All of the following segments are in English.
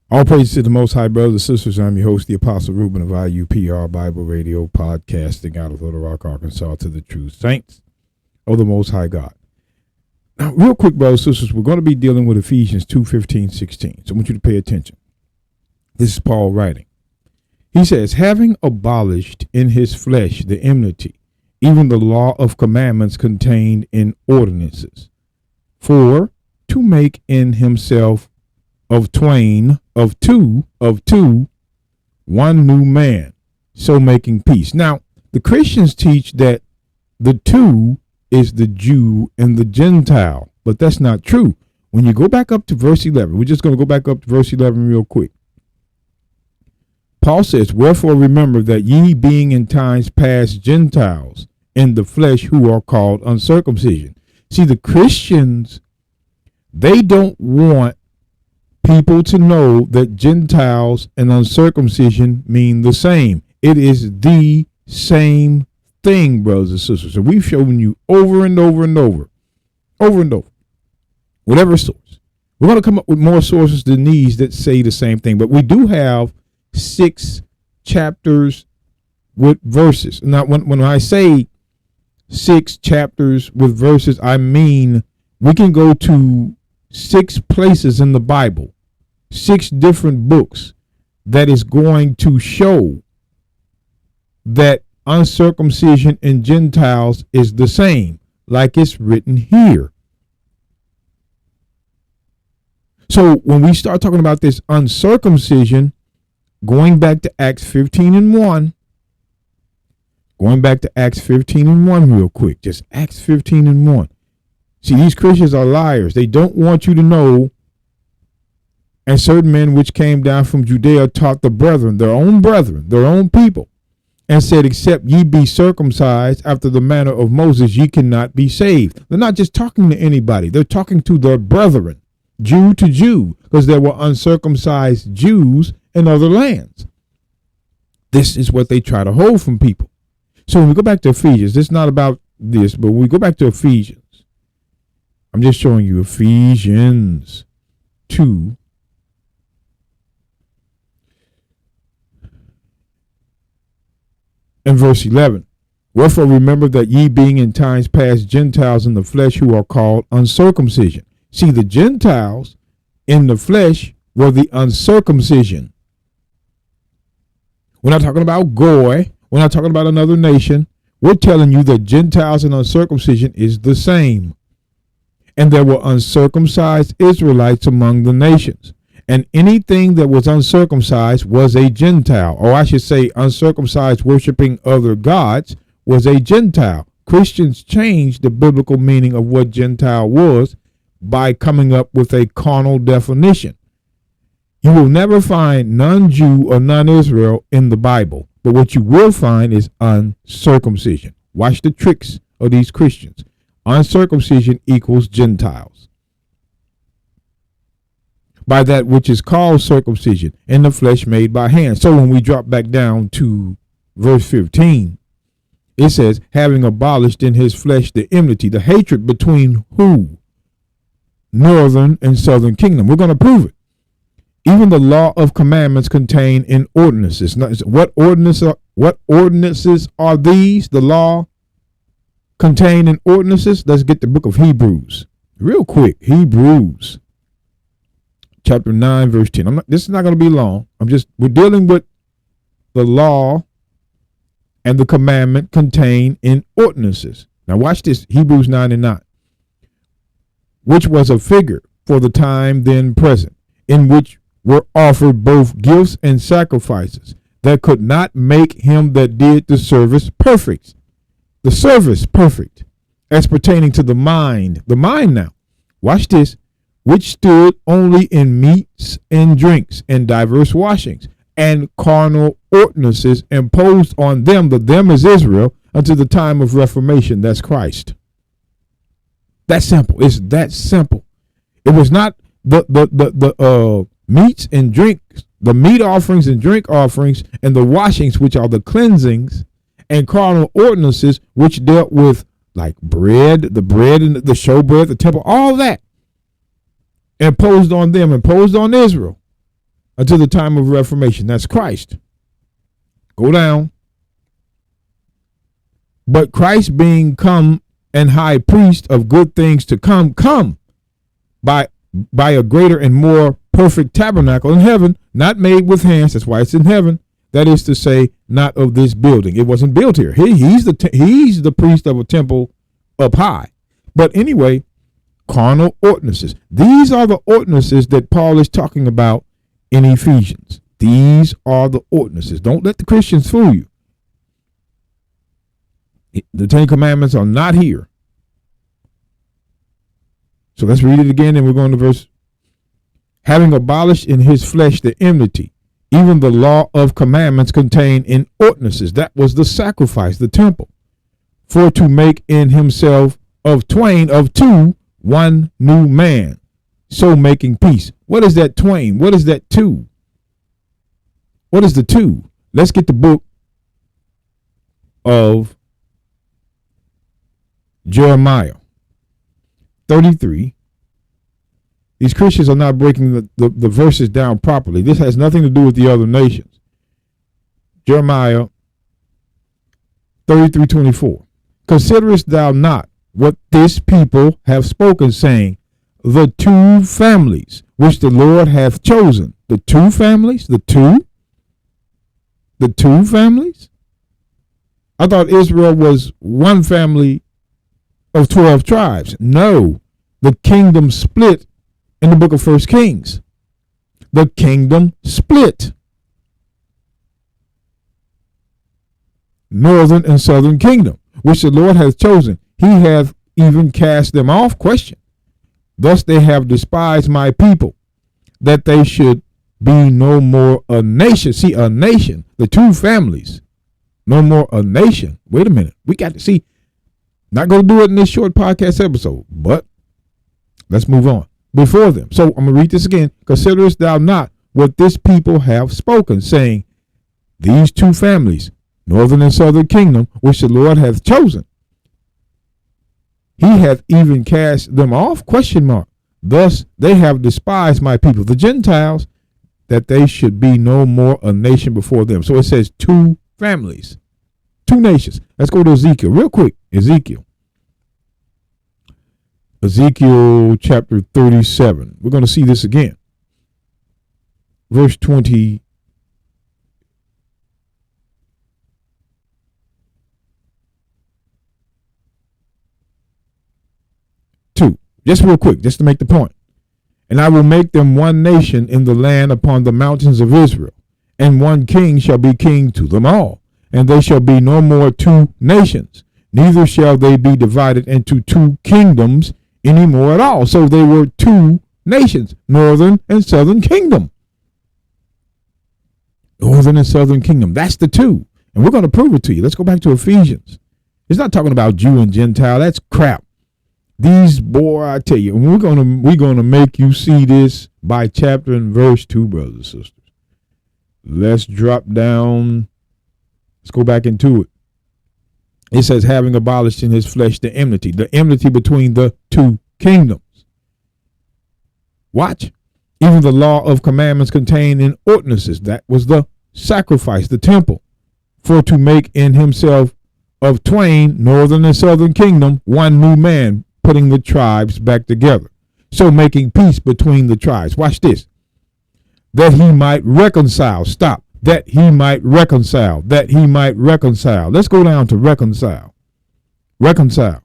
All praise to the Most High, brothers and sisters. I'm your host, the Apostle Reuben of IUPR Bible Radio, podcasting out of Little Rock, Arkansas, to the true saints of the Most High God. Now, real quick, brothers and sisters, we're going to be dealing with Ephesians 2:15-16. So I want you to pay attention. This is Paul writing. He says, having abolished in his flesh the enmity, even the law of commandments contained in ordinances, for to make in himself of twain, of two, one new man, so making peace. Now, the Christians teach that the two is the Jew and the Gentile, but that's not true. When you go back up to verse 11, we're just going to go back up to verse 11 real quick. Paul says, wherefore remember that ye being in times past Gentiles in the flesh who are called uncircumcision. See, the Christians, they don't want people to know that Gentiles and uncircumcision mean the same. It is the same thing, brothers and sisters. And we've shown you over and over, whatever source. We're going to come up with more sources than these that say the same thing. But we do have 6 chapters with verses. Now, when I say 6 chapters with verses, I mean we can go to 6 places in the Bible, 6 different books that is going to show that uncircumcision and Gentiles is the same, like it's written here. So when we start talking about this uncircumcision, going back to Acts 15:1, real quick, just Acts 15:1. See, these Christians are liars. They don't want you to know. And certain men which came down from Judea taught the brethren, their own people, and said, except ye be circumcised after the manner of Moses, ye cannot be saved. They're not just talking to anybody. They're talking to their brethren, Jew to Jew, because there were uncircumcised Jews in other lands. This is what they try to hold from people. So when we go back to Ephesians, it's not about this, but when we go back to Ephesians, I'm just showing you Ephesians 2. And verse 11, wherefore remember that ye being in times past Gentiles in the flesh who are called uncircumcision. See, the Gentiles in the flesh were the uncircumcision. We're not talking about Goy. We're not talking about another nation. We're telling you that Gentiles and uncircumcision is the same. And there were uncircumcised Israelites among the nations. And anything that was uncircumcised was a Gentile, or I should say uncircumcised worshiping other gods was a Gentile. Christians changed the biblical meaning of what Gentile was by coming up with a carnal definition. You will never find non-Jew or non-Israel in the Bible, but what you will find is uncircumcision. Watch the tricks of these Christians. Uncircumcision equals Gentiles. By that which is called circumcision in the flesh made by hand. So when we drop back down to verse 15, it says, having abolished in his flesh the enmity, the hatred between who? Northern and southern kingdom. We're going to prove it. Even the law of commandments contained in ordinances. Now, what ordinances are these? The law contained in ordinances. Let's get the book of Hebrews real quick. Hebrews chapter 9, verse 10. This is not going to be long. We're dealing with the law and the commandment contained in ordinances. Now watch this, Hebrews 9:9. Which was a figure for the time then present, in which were offered both gifts and sacrifices that could not make him that did the service perfect. The service perfect, as pertaining to the mind. The mind now. Watch this. Which stood only in meats and drinks and diverse washings and carnal ordinances imposed on them, the them is Israel, unto the time of Reformation. That's Christ. That's simple. It's that simple. It was not the meats and drinks, the meat offerings and drink offerings and the washings, which are the cleansings, and carnal ordinances, which dealt with like bread, the bread and the showbread, the temple, all that. Imposed on them, imposed on Israel. until the time of Reformation. That's Christ. Go down. But Christ being come and high priest of good things to come by a greater and more perfect tabernacle in heaven, not made with hands. That's why it's in heaven. That is to say, not of this building. It wasn't built here. He's the priest of a temple up high. But anyway, carnal ordinances. These are the ordinances that Paul is talking about in Ephesians. These are the ordinances. Don't let the Christians fool you. The Ten Commandments are not here. So let's read it again, and we're going to verse. Having abolished in his flesh the enmity, even the law of commandments contained in ordinances. That was the sacrifice, the temple. For to make in himself of twain, of two, one new man, so making peace. What is that twain? What is that two? What is the two? Let's get the book of Jeremiah 33. These Christians are not breaking the verses down properly. This has nothing to do with the other nations. Jeremiah 33:24. Considerest thou not what this people have spoken, saying, the two families which the Lord hath chosen. The two families? The two families? I thought Israel was one family of 12 tribes. No, the kingdom split in the book of 1 Kings. The kingdom split. Northern and southern kingdom, which the Lord hath chosen. He hath even cast them off. Question. Thus they have despised my people, that they should be no more a nation. See, a nation, the two families, no more a nation. Wait a minute. We got to see. Not going to do it in this short podcast episode, but let's move on. Before them. So I'm going to read this again. Considerest thou not what this people have spoken, saying, these two families, northern and southern kingdom, which the Lord hath chosen. He hath even cast them off? Question mark. Thus they have despised my people, the Gentiles, that they should be no more a nation before them. So it says two families, two nations. Let's go to Ezekiel real quick. Ezekiel chapter 37. We're going to see this again. Verse 20. Just real quick, just to make the point. And I will make them one nation in the land upon the mountains of Israel, and one king shall be king to them all. And they shall be no more two nations, neither shall they be divided into two kingdoms any more at all. So they were two nations, northern and southern kingdom. Northern and southern kingdom. That's the two. And we're going to prove it to you. Let's go back to Ephesians. It's not talking about Jew and Gentile. That's crap. These, boy, I tell you, we're gonna make you see this by chapter and verse 2, brothers and sisters. Let's drop down. Let's go back into it. It says, having abolished in his flesh the enmity between the two kingdoms. Watch. Even the law of commandments contained in ordinances. That was the sacrifice, the temple, for to make in himself of twain, northern and southern kingdom, one new man, putting the tribes back together. So making peace between the tribes. Watch this. That he might reconcile. Stop. That he might reconcile. That he might reconcile. Let's go down to reconcile. Reconcile.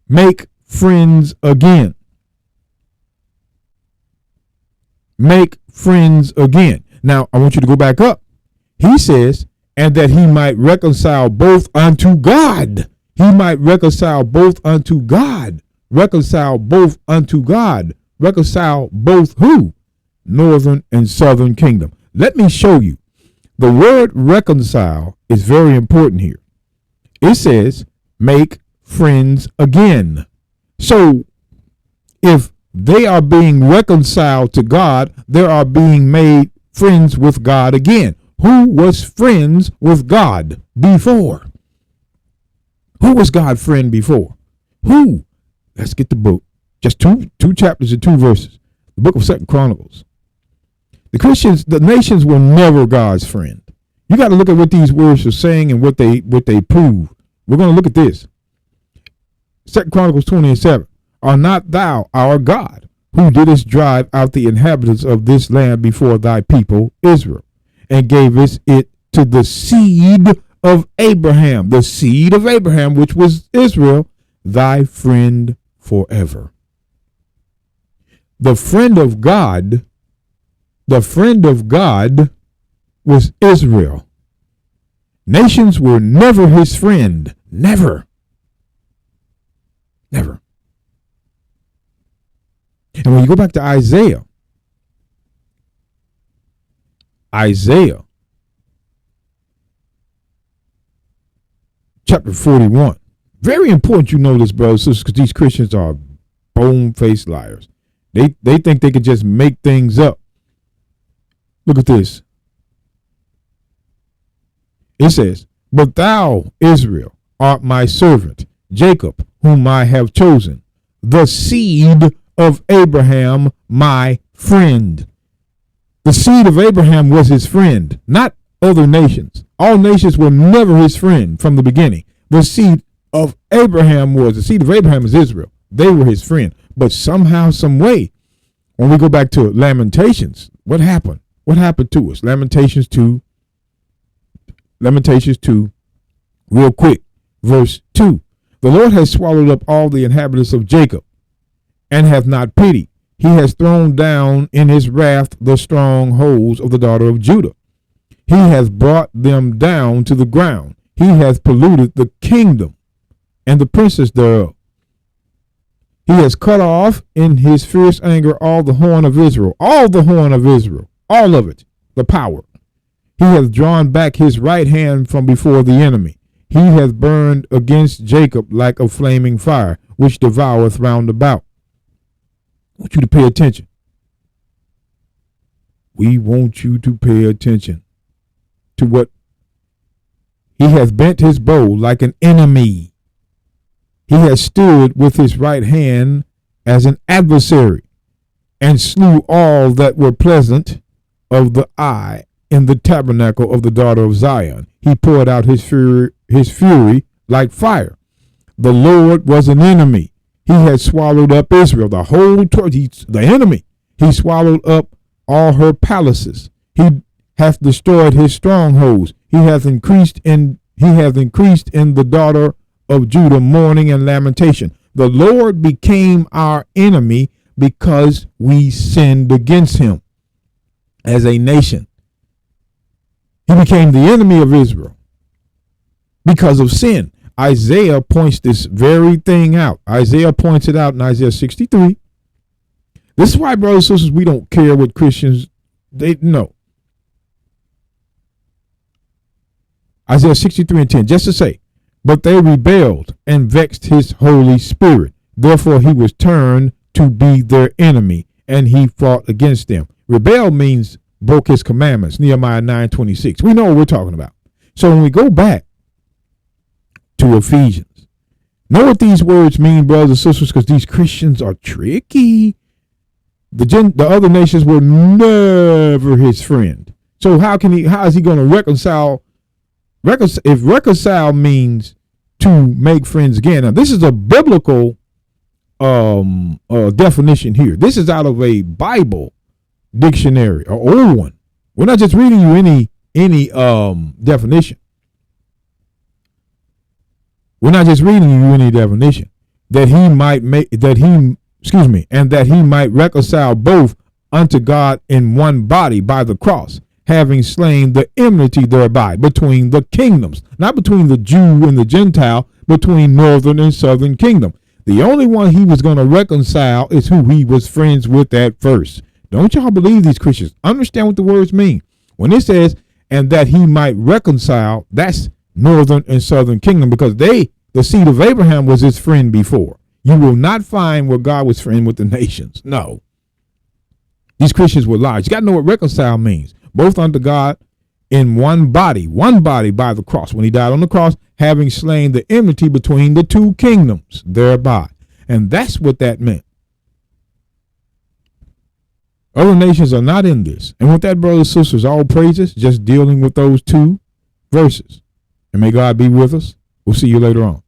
Make friends again. Make friends again. Now, I want you to go back up. He says, and that he might reconcile both unto God. He might reconcile both unto God. Reconcile both unto God. Reconcile both who? Northern and southern kingdom. Let me show you. The word reconcile is very important here. It says, make friends again. So if they are being reconciled to God, they are being made friends with God again. Who was friends with God before? Who was God's friend before? Who? Let's get the book. Just two chapters and 2 verses. The book of 2 Chronicles. The nations were never God's friend. You got to look at what these words are saying and what they prove. We're going to look at this. 2 Chronicles 20:7. Are not thou our God, who didst drive out the inhabitants of this land before thy people Israel, and gavest it to the seed of Abraham, which was Israel, thy friend forever. The friend of God was Israel. Nations were never his friend. Never. Never. And when you go back to Isaiah chapter 41, very important you know this, brothers and sisters, because these Christians are bone-faced liars. They think they could just make things up. Look at this. It says, but thou, Israel, art my servant, Jacob, whom I have chosen, the seed of Abraham, my friend. The seed of Abraham was his friend, not other nations. All nations were never his friend from the beginning. The seed of Abraham is Israel. They were his friend. But somehow, some way, when we go back to Lamentations, what happened? What happened to us? Lamentations 2, real quick, verse 2. The Lord has swallowed up all the inhabitants of Jacob, and hath not pity. He has thrown down in his wrath the strongholds of the daughter of Judah. He hath brought them down to the ground. He hath polluted the kingdom and the princes thereof. He has cut off in his fierce anger all the horn of Israel, all of it, the power. He hath drawn back his right hand from before the enemy. He hath burned against Jacob like a flaming fire, which devoureth round about. I want you to pay attention. We want you to pay attention to what he hath bent his bow like an enemy. He has stood with his right hand as an adversary, and slew all that were pleasant of the eye in the tabernacle of the daughter of Zion. He poured out his fury like fire. The Lord was an enemy. He had swallowed up Israel, the enemy. He swallowed up all her palaces. He hath destroyed his strongholds. He hath increased in the daughter of Judah mourning and lamentation. The Lord became our enemy because we sinned against him as a nation. He became the enemy of Israel because of sin. Isaiah points this very thing out. Isaiah points it out in Isaiah 63. This is why, brothers and sisters, we don't care what Christians, they know. Isaiah 63:10, just to say, but they rebelled and vexed his Holy Spirit. Therefore he was turned to be their enemy, and he fought against them. Rebel means broke his commandments. Nehemiah 9:26. We know what we're talking about. So when we go back to Ephesians, know what these words mean, brothers and sisters, because these Christians are tricky. The other nations were never his friend. So how is he going to reconcile? If reconcile means to make friends again. Now this is a biblical definition here. This is out of a Bible dictionary, an old one. We're not just reading you any definition. We're not just reading you any definition. That he might reconcile both unto God in one body by the cross, having slain the enmity thereby between the kingdoms, not between the Jew and the Gentile, between northern and southern kingdom. The only one he was going to reconcile is who he was friends with at first. Don't y'all believe these Christians? Understand what the words mean. When it says, and that he might reconcile, that's northern and southern kingdom, because the seed of Abraham was his friend before. You will not find where God was friend with the nations. No. These Christians were liars. You got to know what reconcile means. Both unto God in one body by the cross. When he died on the cross, having slain the enmity between the two kingdoms thereby. And that's what that meant. Other nations are not in this. And with that, brothers and sisters, all praises, just dealing with those two verses. And may God be with us. We'll see you later on.